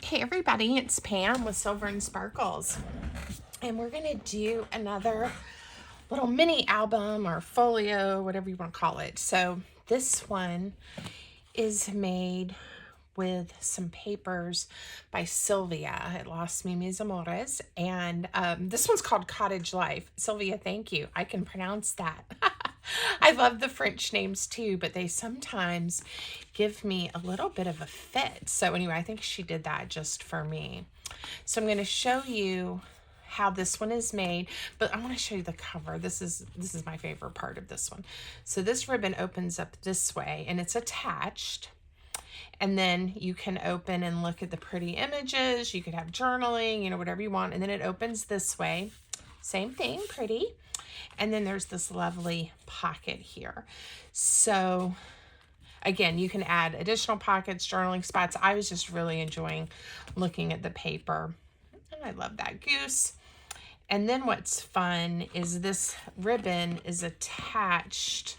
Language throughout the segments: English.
Hey everybody, it's Pam with Silver and Sparkles, and we're gonna do another little mini album or folio, whatever you want to call it. So this one is made with some papers by Silvia at Las Mis Amores, and this one's called Cottage Life. Silvia, thank you. I can pronounce that. I love the French names too, but they sometimes give me a little bit of a fit. So anyway, I think she did that just for me. So I'm going to show you how this one is made, but I want to show you the cover. This is my favorite part of this one. So this ribbon opens up this way and it's attached. And then you can open and look at the pretty images. You could have journaling, you know, whatever you want. And then it opens this way. Same thing, pretty. And then there's this lovely pocket here. So again, you can add additional pockets, journaling spots. I was just really enjoying looking at the paper. And I love that goose. And then what's fun is this ribbon is attached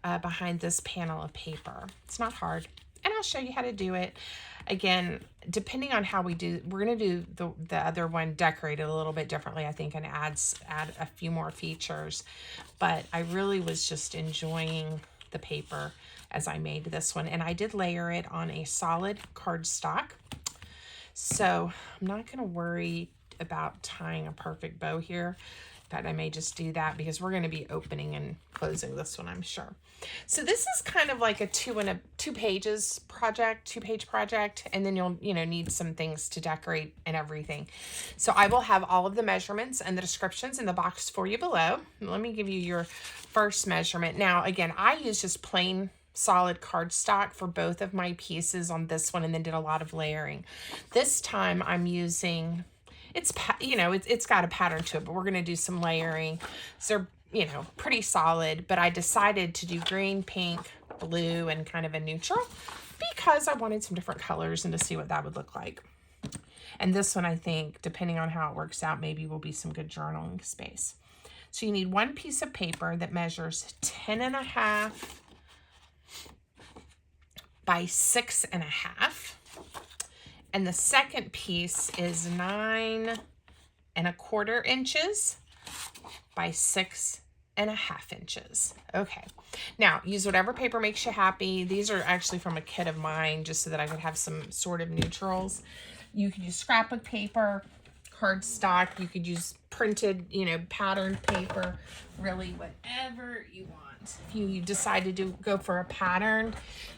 behind this panel of paper. It's not hard. And I'll show you how to do it. Again, depending on how we do, we're going to do the other one decorated a little bit differently, I think, and add a few more features. But I really was just enjoying the paper as I made this one. And I did layer it on a solid cardstock. So I'm not going to worry about tying a perfect bow here. But I may just do that because we're going to be opening and closing this one, I'm sure. So this is kind of like a two-page project, and then you'll need some things to decorate and everything. So I will have all of the measurements and the descriptions in the box for you below. Let me give you your first measurement. Now, again, I use just plain solid cardstock for both of my pieces on this one, and then did a lot of layering. This time I'm using, it's got a pattern to it, but we're going to do some layering. So they're, pretty solid, but I decided to do green, pink, blue, and kind of a neutral because I wanted some different colors and to see what that would look like. And this one, I think, depending on how it works out, maybe will be some good journaling space. So you need one piece of paper that measures 10.5 by 6.5. And the second piece is 9.25 inches by 6.5 inches. Okay. Now, use whatever paper makes you happy. These are actually from a kit of mine, just so that I could have some sort of neutrals. You could use scrapbook paper, cardstock. You could use printed, patterned paper. Really, whatever you want. If you decide to go for a pattern,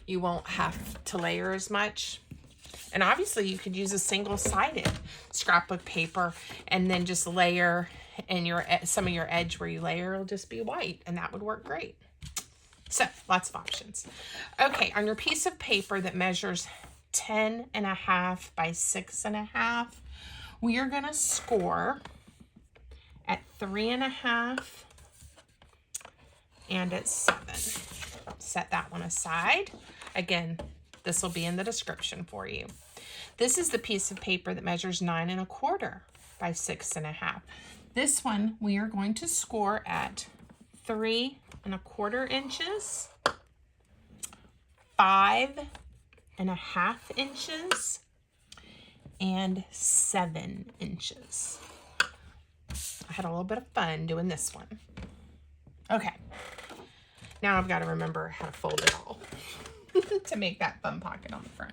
you won't have to layer as much. And obviously you could use a single-sided scrapbook paper and then just layer, and some of your edge where you layer will just be white, and that would work great. So lots of options. Okay, on your piece of paper that measures 10.5 by 6.5, we are going to score at 3.5 and at 7. Set that one aside. Again, this will be in the description for you. This is the piece of paper that measures 9.25 by 6.5. This one we are going to score at 3.25 inches, 5.5 inches, and 7 inches. I had a little bit of fun doing this one. Okay, now I've got to remember how to fold it all to make that fun pocket on the front.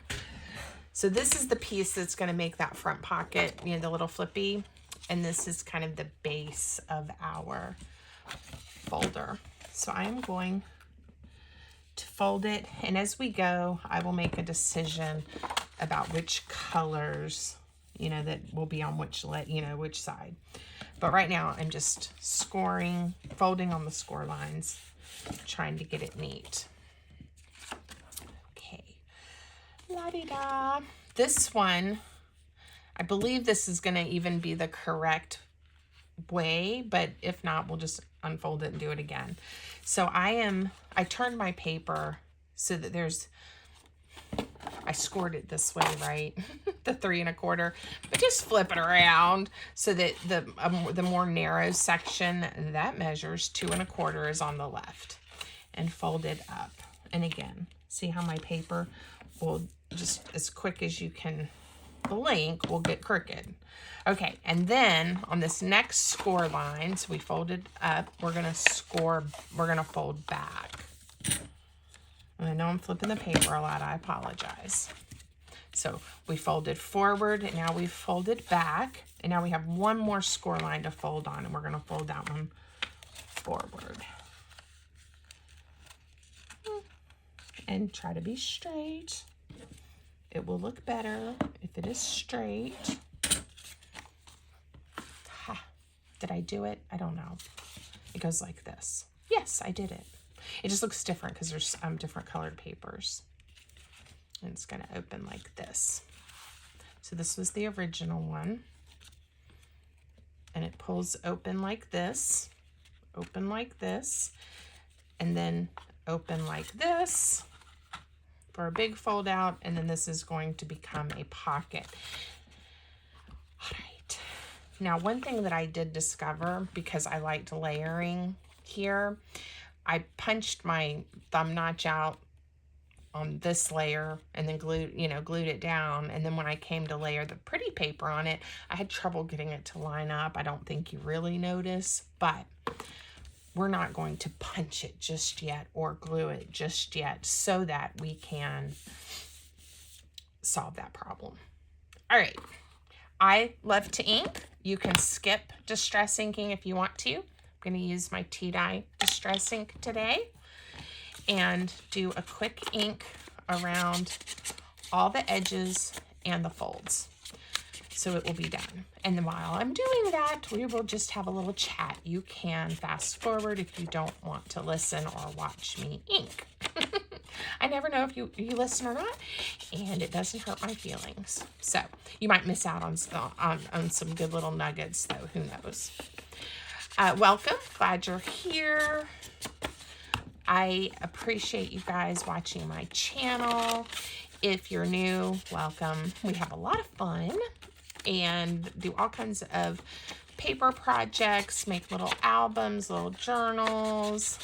So this is the piece that's going to make that front pocket, the little flippy. And this is kind of the base of our folder. So I am going to fold it. And as we go, I will make a decision about which colors, that will be on which side. But right now I'm just folding on the score lines, trying to get it neat. La-di-da. This one, I believe this is going to even be the correct way, but if not, we'll just unfold it and do it again. So I turned my paper so that I scored it this way, right? The 3.25, but just flip it around so that the more narrow section that measures 2.25 is on the left, and fold it up. And again, see how my paper will just as quick as you can the link will get crooked. Okay, and then on this next score line, so we folded up, we're gonna fold back. And I know I'm flipping the paper a lot, I apologize. So we folded forward, and now we've folded back, and now we have one more score line to fold on, and we're gonna fold that one forward. And try to be straight. It will look better if it is straight. Ha, did I do it? I don't know. It goes like this. Yes, I did it. It just looks different because there's different colored papers. And it's gonna open like this. So this was the original one. And it pulls open like this, and then open like this for a big fold out, and then this is going to become a pocket. All right. Now, one thing that I did discover, because I liked layering here, I punched my thumb notch out on this layer and then glued it down. And then when I came to layer the pretty paper on it, I had trouble getting it to line up. I don't think you really notice, but we're not going to punch it just yet or glue it just yet so that we can solve that problem. All right. I love to ink. You can skip distress inking if you want to. I'm going to use my tea dye distress ink today and do a quick ink around all the edges and the folds. So it will be done. And then while I'm doing that, we will just have a little chat. You can fast forward if you don't want to listen or watch me ink. I never know if you listen or not, and it doesn't hurt my feelings. So you might miss out on some good little nuggets, though. Who knows? Welcome. Glad you're here. I appreciate you guys watching my channel. If you're new, welcome. We have a lot of fun and do all kinds of paper projects, make little albums, little journals.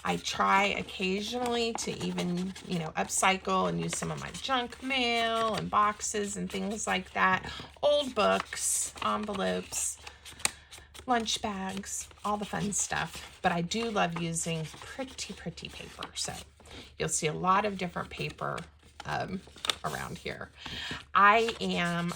I try occasionally to even, upcycle and use some of my junk mail and boxes and things like that. Old books, envelopes, lunch bags, all the fun stuff. But I do love using pretty paper. So you'll see a lot of different paper around here. I am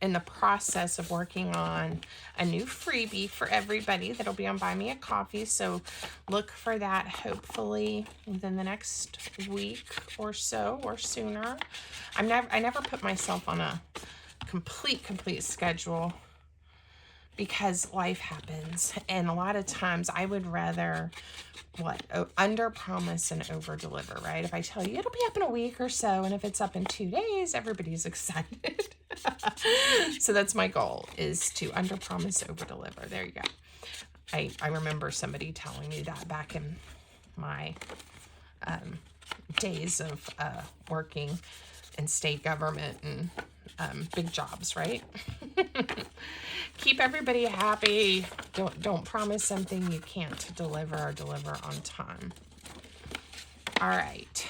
in the process of working on a new freebie for everybody that'll be on Buy Me a Coffee. So look for that hopefully within the next week or so or sooner. I never put myself on a complete schedule because life happens, and a lot of times I would rather under promise and over deliver, right? If I tell you it'll be up in a week or so, and if it's up in 2 days, everybody's excited. So that's my goal, is to under promise, over deliver. There you go. I remember somebody telling me that back in my days of working in state government and big jobs, right? Keep everybody happy. Don't promise something you can't deliver or deliver on time. All right.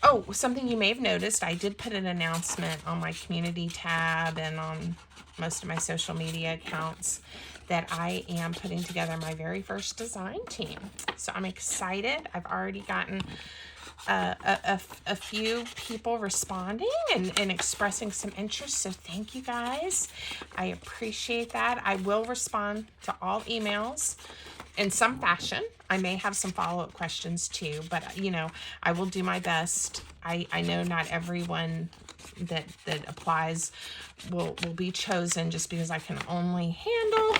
Oh, something you may have noticed, I did put an announcement on my community tab and on most of my social media accounts that I am putting together my very first design team. So I'm excited. I've already gotten a few people responding and expressing some interest. So thank you guys. I appreciate that. I will respond to all emails in some fashion. I may have some follow-up questions too, but I will do my best. I know not everyone that applies will be chosen just because I can only handle,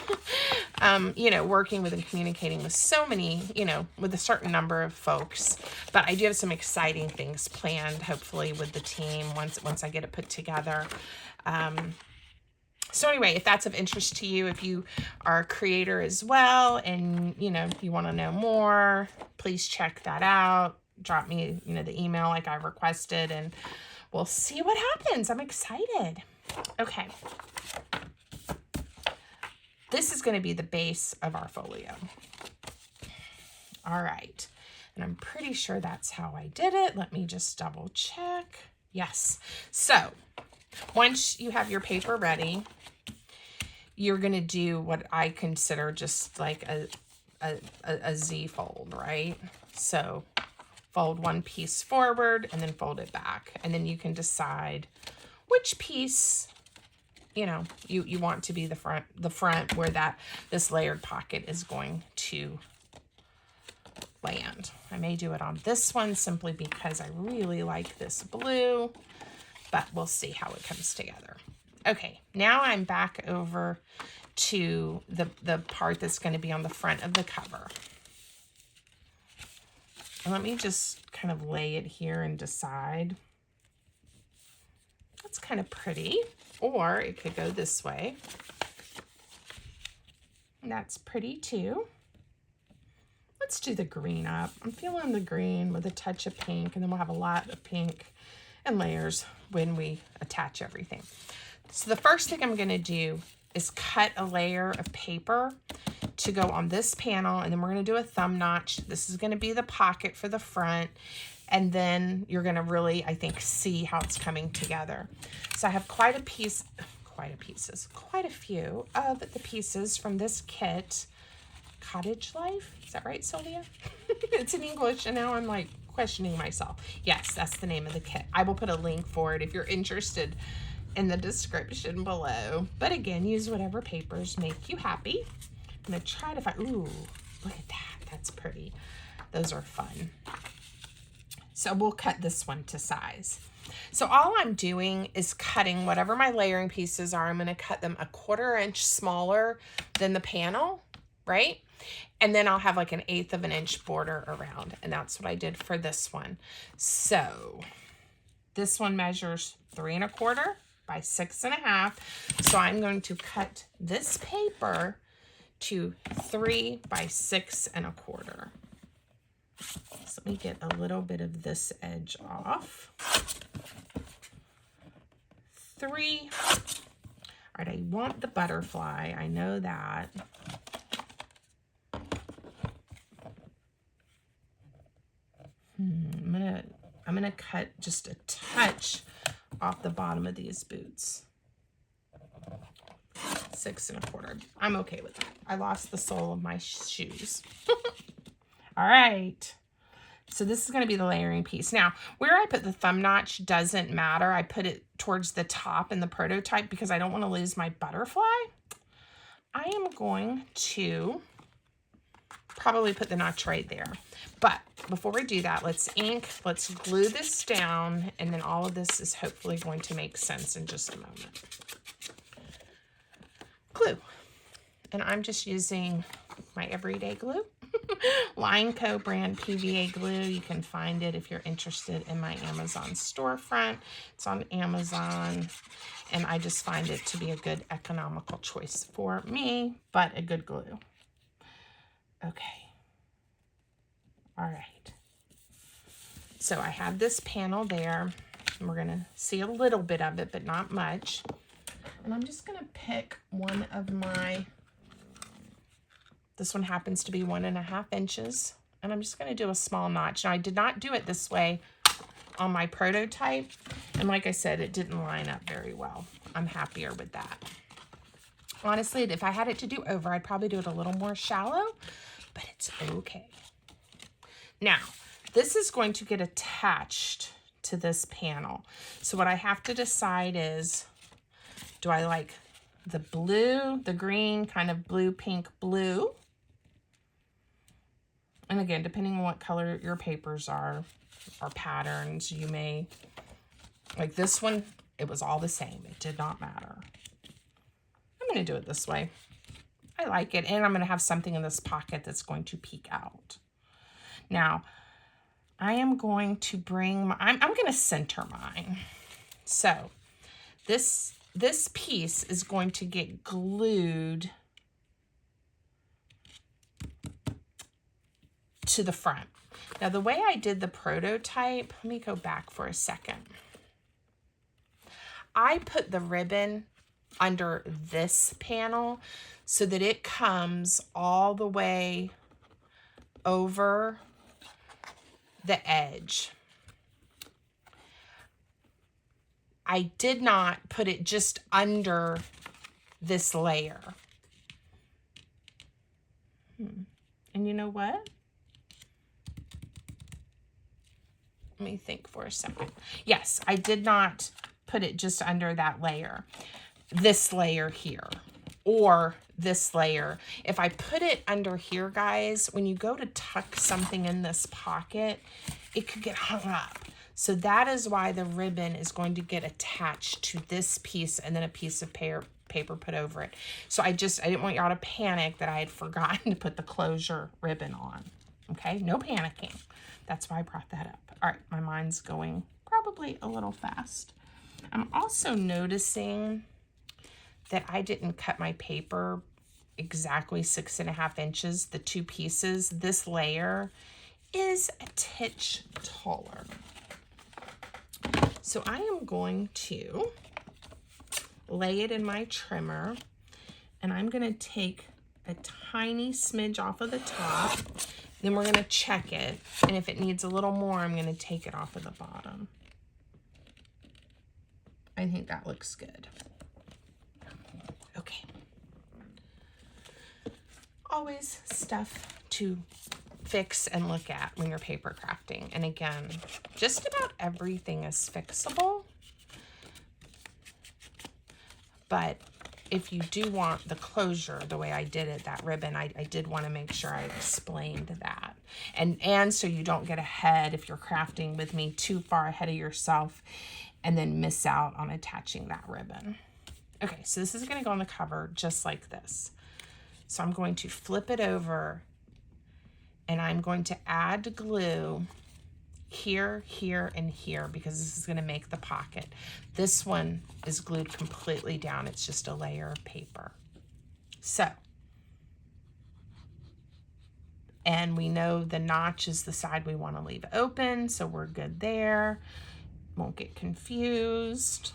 working with and communicating with so many, with a certain number of folks. But I do have some exciting things planned, hopefully, with the team once I get it put together. So anyway, if that's of interest to you, if you are a creator as well and, you want to know more, please check that out. Drop me, the email like I requested, and we'll see what happens. I'm excited. Okay. This is going to be the base of our folio. All right. And I'm pretty sure that's how I did it. Let me just double check. Yes. So once you have your paper ready, you're going to do what I consider just like a Z fold, right? So fold one piece forward and then fold it back. And then you can decide which piece, you know, you want to be the front where this layered pocket is going to land. I may do it on this one simply because I really like this blue, but we'll see how it comes together. Okay, now I'm back over to the part that's going to be on the front of the cover. And let me just kind of lay it here and decide. That's kind of pretty, or it could go this way. And that's pretty too. Let's do the green up. I'm feeling the green with a touch of pink, and then we'll have a lot of pink and layers when we attach everything. So the first thing I'm going to do is cut a layer of paper to go on this panel, and then we're going to do a thumb notch. This is going to be the pocket for the front, and then you're going to really, I think, see how it's coming together. So I have quite a few of the pieces from this kit, Cottage Life. Is that right, Silvia? It's in English, and now I'm like questioning myself. Yes, that's the name of the kit. I will put a link for it if you're interested in the description below. But again, use whatever papers make you happy. I'm gonna try to find, ooh, look at that. That's pretty. Those are fun. So we'll cut this one to size. So all I'm doing is cutting whatever my layering pieces are. I'm gonna cut them 1/4 inch smaller than the panel, right? And then I'll have like 1/8 of an inch border around. And that's what I did for this one. So this one measures 3 1/4 by 6 1/2. So I'm going to cut this paper to 3 by 6 1/4. So let me get a little bit of this edge off. 3. All right, I want the butterfly. I know that. I'm gonna cut just a touch off the bottom of these boots. 6 1/4. I'm okay with that. I lost the sole of my shoes. All right. So this is going to be the layering piece. Now, where I put the thumb notch doesn't matter. I put it towards the top in the prototype because I don't want to lose my butterfly. I am going to probably put the notch right there. But before we do that, let's glue this down, and then all of this is hopefully going to make sense in just a moment. Glue. And I'm just using my everyday glue. Line Co. brand PVA glue. You can find it if you're interested in my Amazon storefront. It's on Amazon, and I just find it to be a good economical choice for me, but a good glue. Okay. All right. So I have this panel there, and we're going to see a little bit of it, but not much. And I'm just going to pick one of my, this one happens to be 1 1/2 inches, and I'm just going to do a small notch. Now, I did not do it this way on my prototype, and like I said, it didn't line up very well. I'm happier with that. Honestly, if I had it to do over, I'd probably do it a little more shallow, but it's okay. Now, this is going to get attached to this panel. So what I have to decide is, do I like the blue, the green, kind of blue, pink, blue? And again, depending on what color your papers are, or patterns, you may, like this one, it was all the same. It did not matter. I'm going to do it this way. I like it. And I'm going to have something in this pocket that's going to peek out. Now, I am going to bring, I'm going to center mine. So this piece is going to get glued to the front. Now, the way I did the prototype, let me go back for a second. I put the ribbon under this panel so that it comes all the way over the edge. I did not put it just under this layer. And you know what? Let me think for a second. Yes, I did not put it just under that layer. This layer here, or this layer. If I put it under here, guys, when you go to tuck something in this pocket, it could get hung up. So that is why the ribbon is going to get attached to this piece and then a piece of paper put over it. So I didn't want y'all to panic that I had forgotten to put the closure ribbon on. Okay, no panicking. That's why I brought that up. All right, my mind's going probably a little fast. I'm also noticing that I didn't cut my paper exactly 6.5 inches, the two pieces. This layer is a titch taller. So I am going to lay it in my trimmer, and I'm going to take a tiny smidge off of the top. Then we're going to check it, and if it needs a little more, I'm going to take it off of the bottom. I think that looks good. Okay. Always stuff to fix and look at when you're paper crafting. And again, just about everything is fixable. But if you do want the closure the way I did it, that ribbon, I did want to make sure I explained that. And so you don't get ahead, if you're crafting with me, too far ahead of yourself and then miss out on attaching that ribbon. Okay, so this is going to go on the cover just like this. So I'm going to flip it over, and I'm going to add glue here, here, and here, because this is going to make the pocket. This one is glued completely down. It's just a layer of paper. So, and we know the notch is the side we want to leave open, so we're good there. Won't get confused.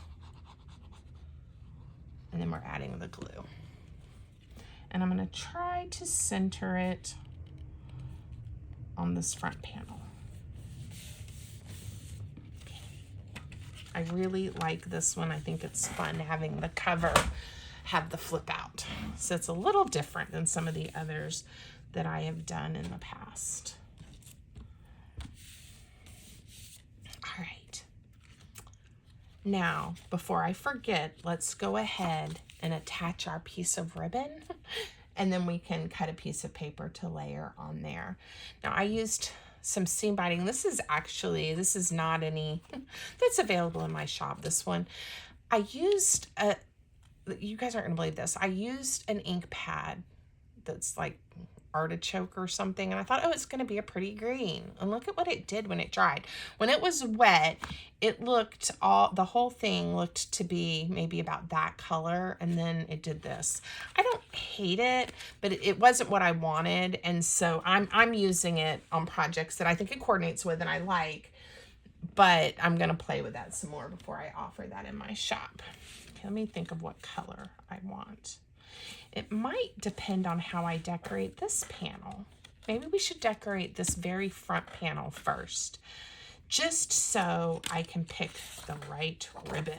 And then we're adding the glue. And I'm going to try to center it on this front panel. Okay. I really like this one. I think it's fun having the cover have the flip out. So it's a little different than some of the others that I have done in the past. All right. Now, before I forget, let's go ahead and attach our piece of ribbon, and then we can cut a piece of paper to layer on there. Now, I used some seam binding. This is not any that's available in my shop. This one, I used you guys aren't gonna believe this. I used an ink pad that's like artichoke or something, and I thought, oh, it's going to be a pretty green, and look at what it did when it dried. When it was wet, it looked the whole thing looked to be maybe about that color, and then it did this. I don't hate it, but it wasn't what I wanted, and so I'm using it on projects that I think it coordinates with and I like, but I'm going to play with that some more before I offer that in my shop. Okay, let me think of what color I want. It might depend on how I decorate this panel. Maybe we should decorate this very front panel first, just so I can pick the right ribbon.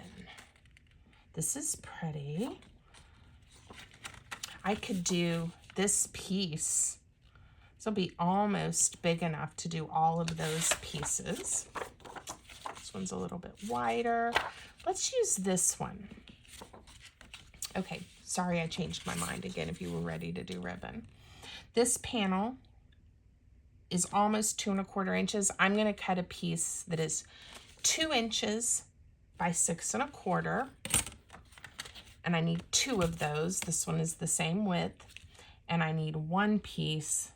This is pretty. I could do this piece. This will be almost big enough to do all of those pieces. This one's a little bit wider. Let's use this one. Okay, sorry I changed my mind again if you were ready to do ribbon. This panel is almost 2 1/4 inches. I'm going to cut a piece that is 2 inches by 6 1/4. And I need 2 of those. This one is the same width. And I need 1 piece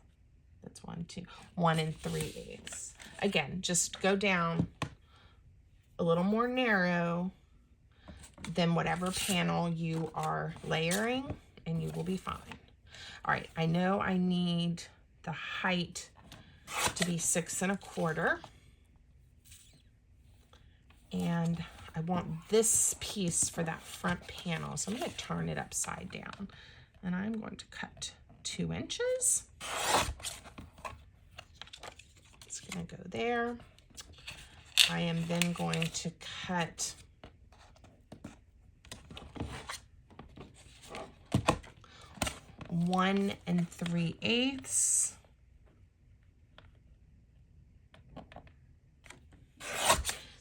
that's 1 3/8. Again, just go down a little more narrow than whatever panel you are layering, and you will be fine. All right, I know I need the height to be 6 1/4, and I want this piece for that front panel, so I'm going to turn it upside down, and I'm going to cut 2 inches. Let's Gonna go there. I am then going to cut 1 3/8.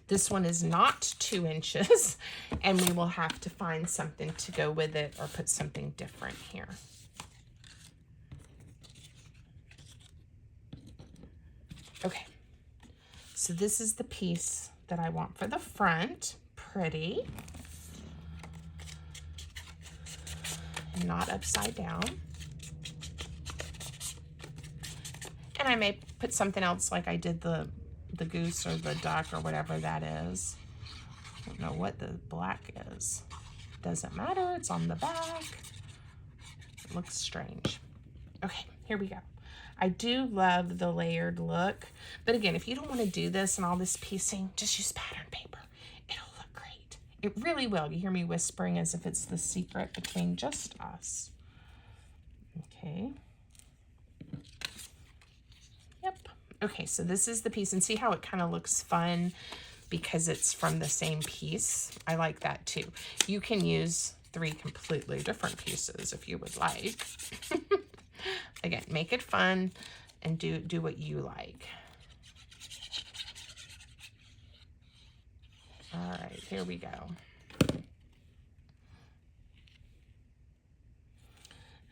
This one is not 2 inches, and we will have to find something to go with it or put something different here. Okay, so this is the piece that I want for the front. Pretty. Not upside down. And I may put something else like I did the goose or the duck or whatever that is. I don't know what the black is. Doesn't matter, it's on the back. It looks strange. Okay, here we go. I do love the layered look, but again, if you don't want to do this and all this piecing, just use pattern paper. It'll look great. It really will. You hear me whispering as if it's the secret between just us. Okay. Yep. Okay, so this is the piece, and see how it kind of looks fun because it's from the same piece. I like that too. You can use 3 completely different pieces if you would like. Again, make it fun and do what you like. All right, here we go. And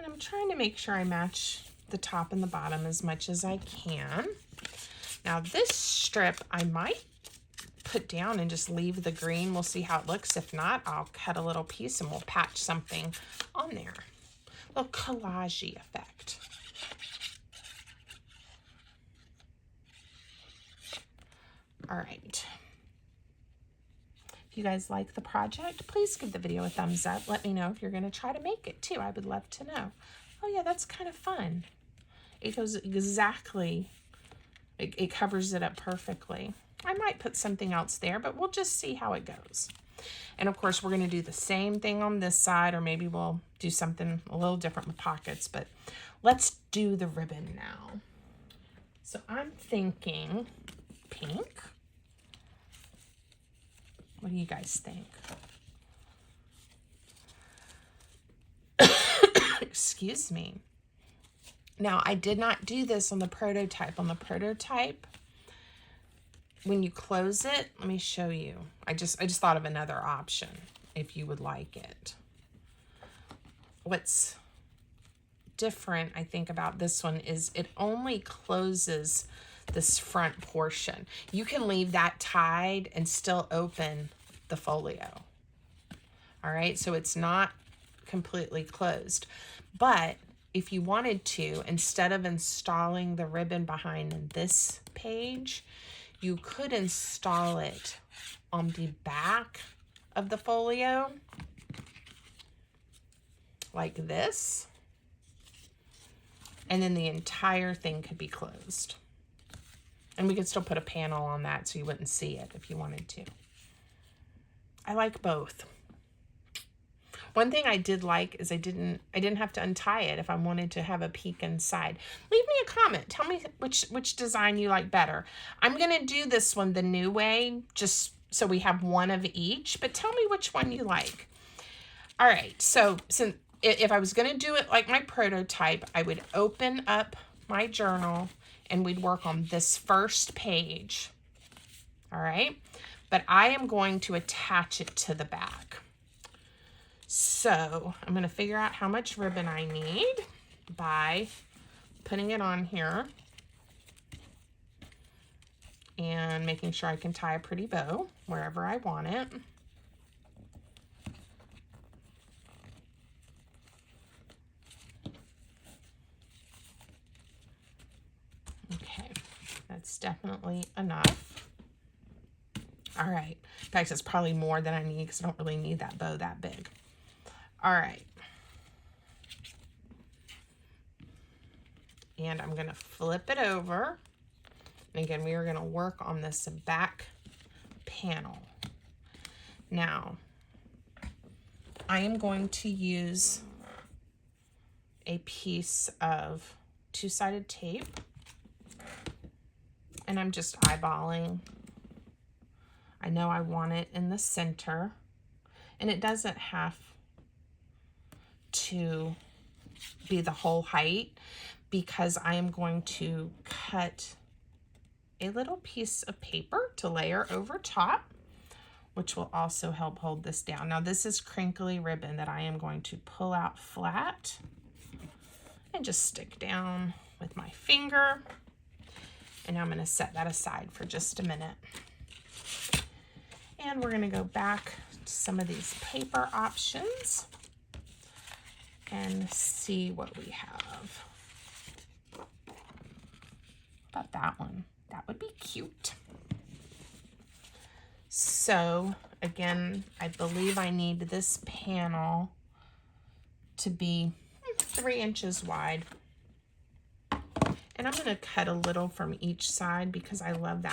I'm trying to make sure I match the top and the bottom as much as I can. Now this strip I might put down and just leave the green. We'll see how it looks. If not, I'll cut a little piece and we'll patch something on there. A little collage-y effect. All right. If you guys like the project, please give the video a thumbs up. Let me know if you're going to try to make it too. I would love to know. Oh yeah, that's kind of fun. It goes exactly, it covers it up perfectly. I might put something else there, but we'll just see how it goes. And of course, we're going to do the same thing on this side, or maybe we'll do something a little different with pockets, but let's do the ribbon now. So I'm thinking pink. What do you guys think? Excuse me. Now, I did not do this on the prototype. On the prototype, when you close it, let me show you. I just thought of another option if you would like it. What's different, I think, about this one is it only closes this front portion. You can leave that tied and still open the folio. All right, so it's not completely closed. But if you wanted to, instead of installing the ribbon behind this page, you could install it on the back of the folio like this, and then the entire thing could be closed. And we could still put a panel on that so you wouldn't see it if you wanted to. I like both. One thing I did like is I didn't have to untie it if I wanted to have a peek inside. Leave me a comment. Tell me which design you like better. I'm going to do this one the new way, just so we have one of each, but tell me which one you like. All right, so if I was going to do it like my prototype, I would open up my journal and we'd work on this first page. All right, but I am going to attach it to the back. So I'm going to figure out how much ribbon I need by putting it on here and making sure I can tie a pretty bow wherever I want it. Okay, that's definitely enough. All right, in fact, it's probably more than I need because I don't really need that bow that big. All right. And I'm going to flip it over. And again, we are going to work on this back panel. Now, I am going to use a piece of two-sided tape. And I'm just eyeballing. I know I want it in the center, and it doesn't have to be the whole height because I am going to cut a little piece of paper to layer over top, which will also help hold this down. Now this is crinkly ribbon that I am going to pull out flat and just stick down with my finger. And I'm going to set that aside for just a minute. And we're going to go back to some of these paper options and see what we have. How about that one? That would be cute. So again, I believe I need this panel to be 3 inches wide. And I'm going to cut a little from each side because I love that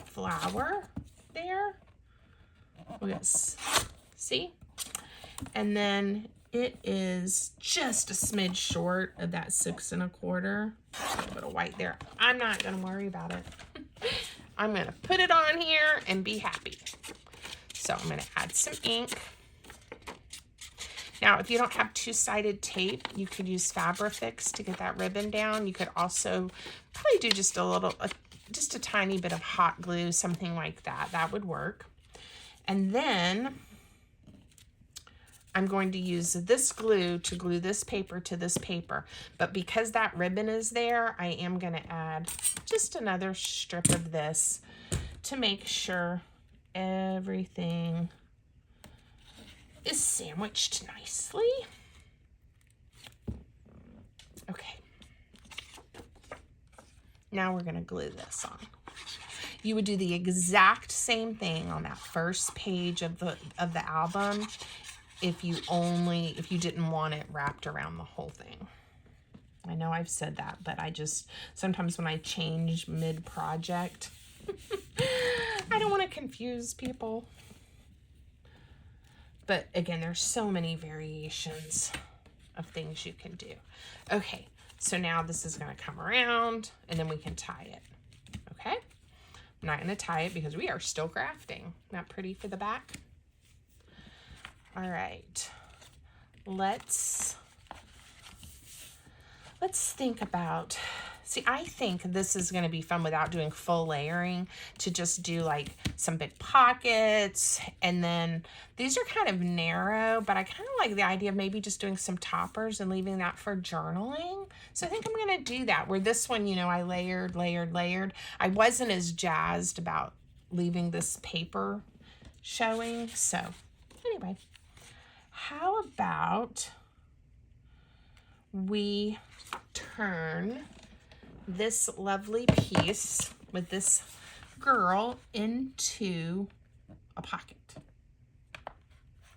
flower there. Look at this. See? And then it is just a smidge short of that 6 1/4. A little bit of white there. I'm not going to worry about it. I'm going to put it on here and be happy. So I'm going to add some ink. Now, if you don't have 2-sided tape, you could use Fabrifix to get that ribbon down. You could also probably do just just a tiny bit of hot glue, something like that. That would work. And then I'm going to use this glue to glue this paper to this paper. But because that ribbon is there, I am going to add just another strip of this to make sure everything is sandwiched nicely. Okay. Now we're going to glue this on. You would do the exact same thing on that first page of the album if you didn't want it wrapped around the whole thing. I know I've said that, but sometimes when I change mid-project, I don't want to confuse people. But again, there's so many variations of things you can do. Okay, so now this is going to come around and then we can tie it. Okay, I'm not going to tie it because we are still crafting. Not pretty for the back. All right, let's think about, see, I think this is going to be fun without doing full layering, to just do like some big pockets. And then these are kind of narrow, but I kind of like the idea of maybe just doing some toppers and leaving that for journaling. So I think I'm going to do that, where this one, I layered. I wasn't as jazzed about leaving this paper showing. So anyway, how about we turn this lovely piece with this girl into a pocket. All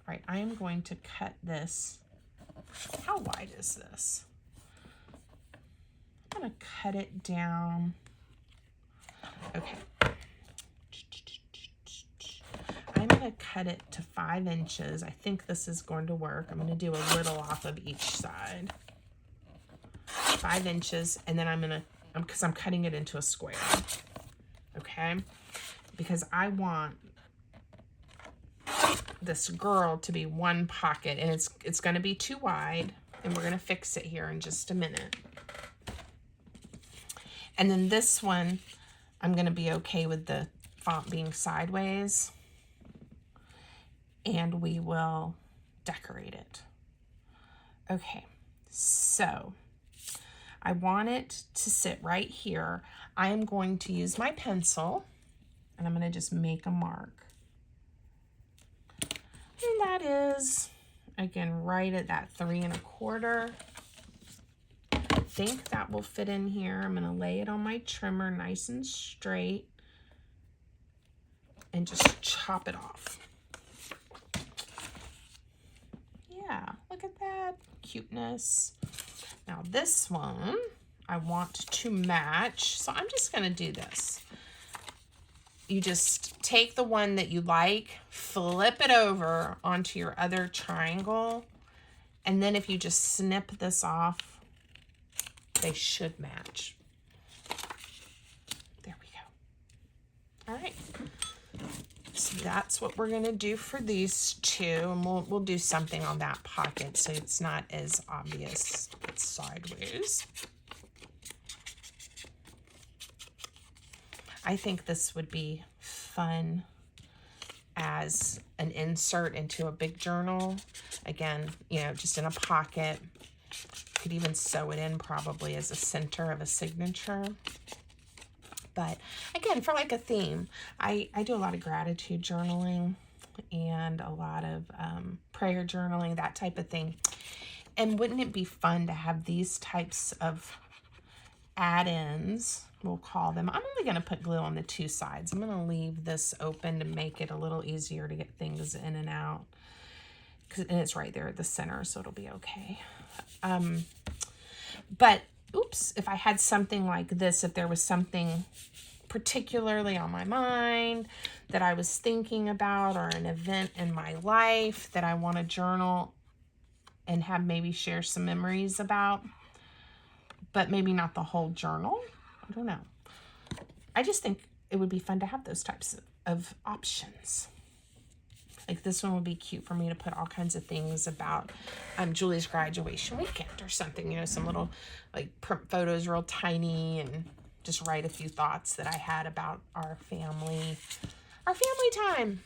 right, I am going to cut this. How wide is this? I'm going to cut it down. Okay. I'm going to cut it to 5 inches. I think this is going to work. I'm going to do a little off of each side. 5 inches, and then because I'm cutting it into a square. Okay? Because I want this girl to be one pocket, and it's going to be too wide, and we're going to fix it here in just a minute. And then this one, I'm going to be okay with the font being sideways, and we will decorate it. Okay, so I want it to sit right here. I am going to use my pencil, and I'm going to just make a mark. And that is, again, right at that 3 1/4. I think that will fit in here. I'm going to lay it on my trimmer nice and straight and just chop it off. Yeah, look at that cuteness. Now this one I want to match, so I'm just going to do this. You just take the one that you like, flip it over onto your other triangle, and then if you just snip this off, they should match. There we go. All right. So that's what we're going to do for these two. And we'll do something on that pocket so it's not as obvious. It's sideways. I think this would be fun as an insert into a big journal. Again, you know, just in a pocket. Could even sew it in probably as a center of a signature. But again, for like a theme, I do a lot of gratitude journaling and a lot of prayer journaling, that type of thing. And wouldn't it be fun to have these types of add-ins, we'll call them. I'm only going to put glue on the two sides. I'm going to leave this open to make it a little easier to get things in and out. And it's right there at the center, so it'll be okay. But oops, if I had something like this, if there was something particularly on my mind that I was thinking about, or an event in my life that I want to journal and have maybe share some memories about, but maybe not the whole journal. I don't know. I just think it would be fun to have those types of options. Like this one would be cute for me to put all kinds of things about Julie's graduation weekend or something, you know, some little like photos real tiny, and just write a few thoughts that I had about our family time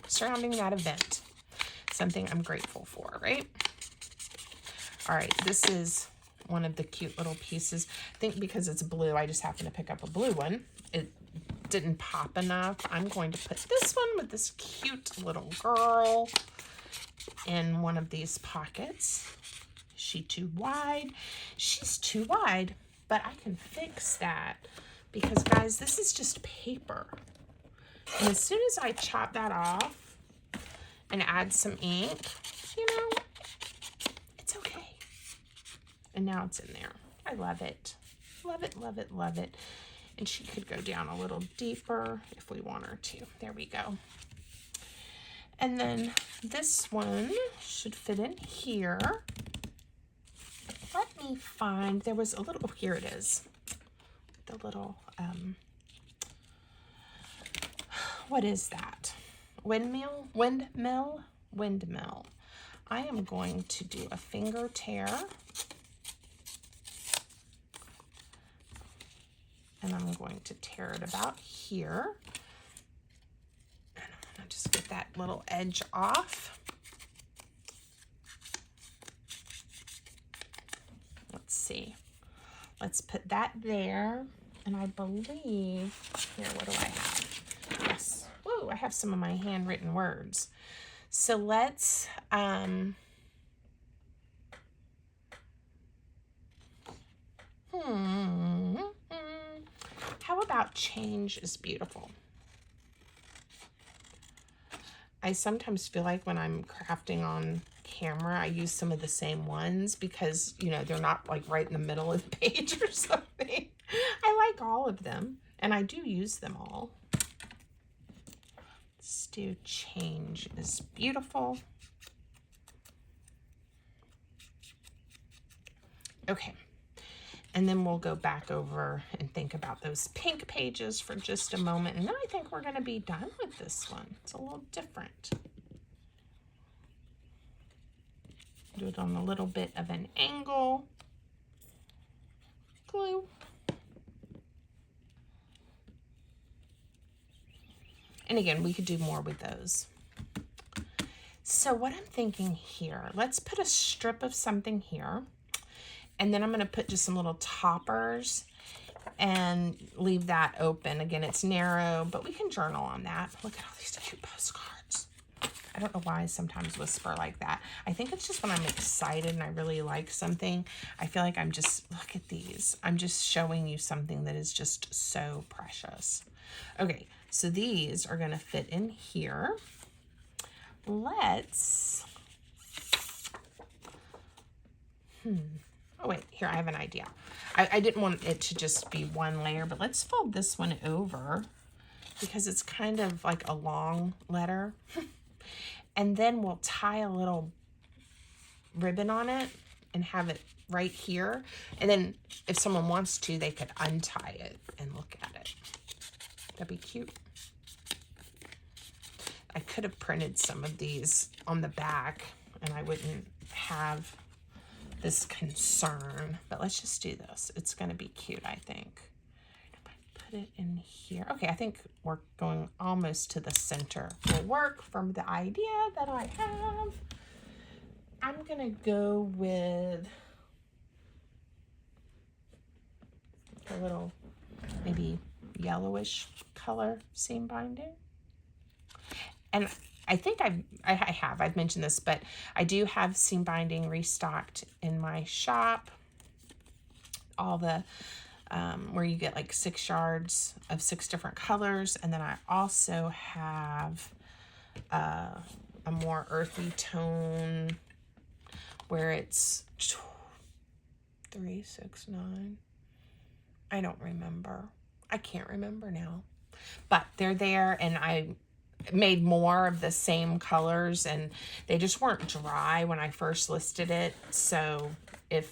surrounding that event. Something I'm grateful for, right? All right, this is one of the cute little pieces. I think because it's blue, I just happened to pick up a blue one. It didn't pop enough. I'm going to put this one with this cute little girl in one of these pockets. Is she too wide? She's too wide, but I can fix that because, guys, this is just paper. And as soon as I chop that off and add some ink, you know, it's okay. And now it's in there. I love it. Love it, love it, love it. And she could go down a little deeper if we want her to. There we go. And then this one should fit in here. Let me find, there was a little, oh, here it is. The little, what is that? Windmill? Windmill. I am going to do a finger tear. And I'm going to tear it about here. And I'm going to just get that little edge off. Let's see. Let's put that there. And I believe, here, what do I have? Yes. Whoa, I have some of my handwritten words. So let's, how about change is beautiful? I sometimes feel like when I'm crafting on camera, I use some of the same ones because, you know, they're not like right in the middle of the page or something. I like all of them, and I do use them all. Let's do change is beautiful. Okay. And then we'll go back over and think about those pink pages for just a moment. And then I think we're going to be done with this one. It's a little different. Do it on a little bit of an angle. Glue. And again, we could do more with those. So what I'm thinking here, let's put a strip of something here. And then I'm going to put just some little toppers and leave that open. Again, it's narrow, but we can journal on that. Look at all these cute postcards. I don't know why I sometimes whisper like that. I think it's just when I'm excited and I really like something. I feel like I'm just, look at these. I'm just showing you something that is just so precious. Okay, so these are going to fit in here. Let's, oh wait, here, I have an idea. I didn't want it to just be one layer, but let's fold this one over because it's kind of like a long letter. And then we'll tie a little ribbon on it and have it right here. And then if someone wants to, they could untie it and look at it. That'd be cute. could have printed some of these on the back and I wouldn't have this concern, but let's just do this. It's going to be cute, I think. Put it in here. Okay, I think we're going almost to the center. Will work from the idea that I have. I'm going to go with a little maybe yellowish color seam binding. And I think I've mentioned this, but I do have seam binding restocked in my shop. All the where you get like 6 yards of 6 different colors. And then I also have a more earthy tone where it's 3, 6, 9. I don't remember. I can't remember now. But they're there, and I made more of the same colors, and they just weren't dry when I first listed it. So if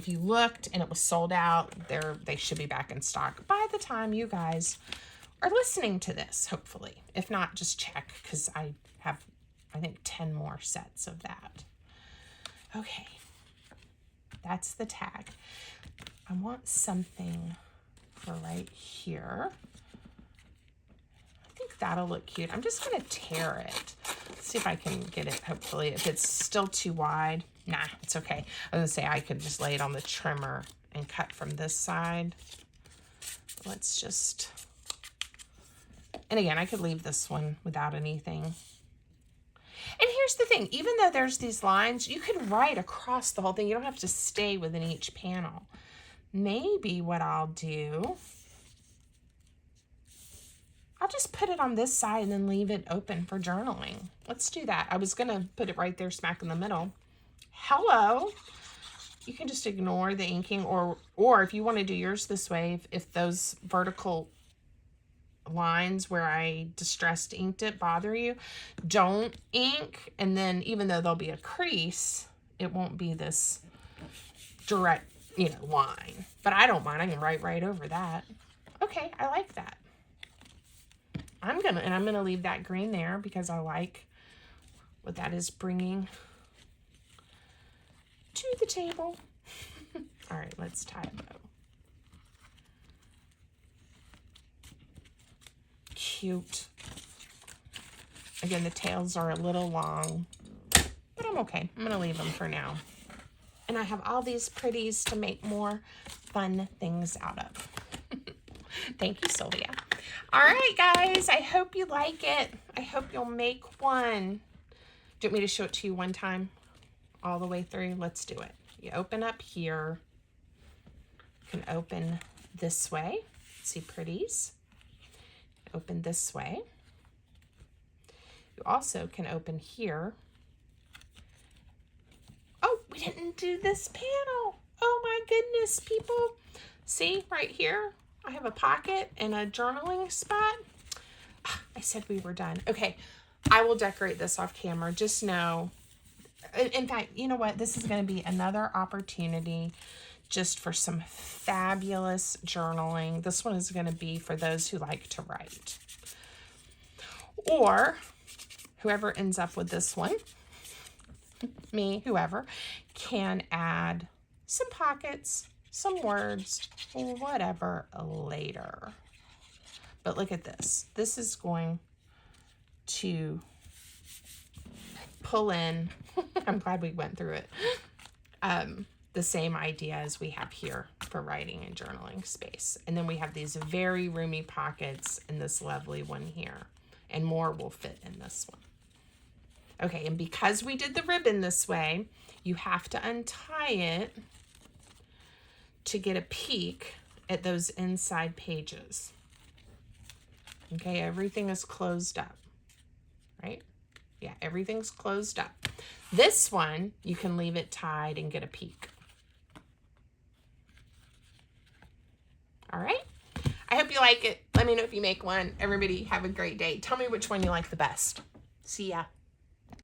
you looked and it was sold out, they should be back in stock by the time you guys are listening to this, hopefully. If not, just check, because I have, I think, 10 more sets of that. Okay, that's the tag. I want something for right here. I think that'll look cute. I'm just going to tear it. Let's see if I can get it, hopefully. If it's still too wide, nah, it's okay. I was going to say I could just lay it on the trimmer and cut from this side. Let's just... And again, I could leave this one without anything. And here's the thing. Even though there's these lines, you can write across the whole thing. You don't have to stay within each panel. Maybe what I'll do... I'll just put it on this side and then leave it open for journaling. Let's do that. I was going to put it right there smack in the middle. Hello. You can just ignore the inking, or if you want to do yours this way, if those vertical lines where I distressed inked it bother you, don't ink. And then even though there'll be a crease, it won't be this direct, line. But I don't mind. I can write right over that. Okay, I like that. I'm gonna leave that green there because I like what that is bringing to the table. All right, let's tie a bow. Cute. Again, the tails are a little long, but I'm okay. I'm gonna leave them for now. And I have all these pretties to make more fun things out of. Thank you, Silvia. All right, guys, I hope you like it. I hope you'll make one. Do you want me to show it to you one time all the way through? Let's do it. You open up here. You can open this way. See pretties? Open this way. You also can open here. Oh, we didn't do this panel. Oh my goodness, people. See right here? I have a pocket and a journaling spot. I said we were done. Okay, I will decorate this off camera. Just know, in fact, you know what? This is going to be another opportunity just for some fabulous journaling. This one is going to be for those who like to write. Or whoever ends up with this one, me, whoever, can add some pockets, some words, whatever later. But look at this. This is going to pull in, I'm glad we went through it, the same idea as we have here for writing and journaling space. And then we have these very roomy pockets in this lovely one here. And more will fit in this one. Okay, and because we did the ribbon this way, you have to untie it to get a peek at those inside pages. Okay, everything is closed up, right? Yeah, everything's closed up. This one, you can leave it tied and get a peek. All right, I hope you like it. Let me know if you make one. Everybody have a great day. Tell me which one you like the best. See ya.